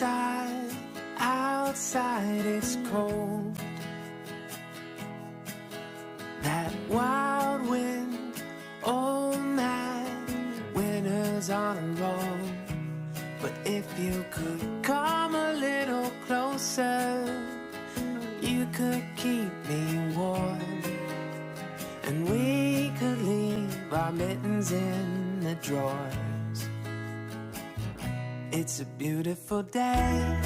Outside, outside it's cold. That wild wind, oh man, winter's on a roll. But if you could come a little closer, you could keep me warm, and we could leave our mittens in the drawers. It's a beautiful day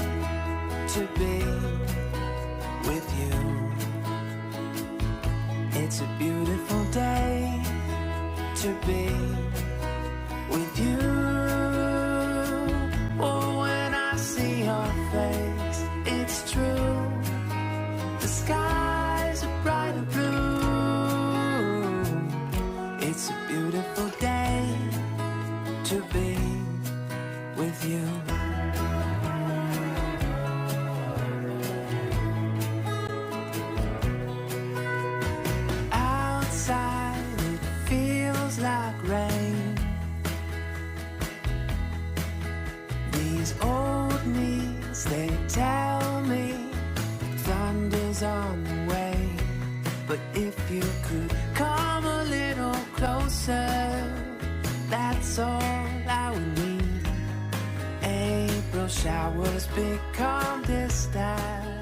to be with you. It's a beautiful day to be with you. Oh, when I see your face, it's true. The skies are bright and blue. It's a beautiful day to be with you. Outside it feels like rain. These old knees, they tell me thunder's on the way. But if you could come a little closer, that's all I would need. April showers become distant.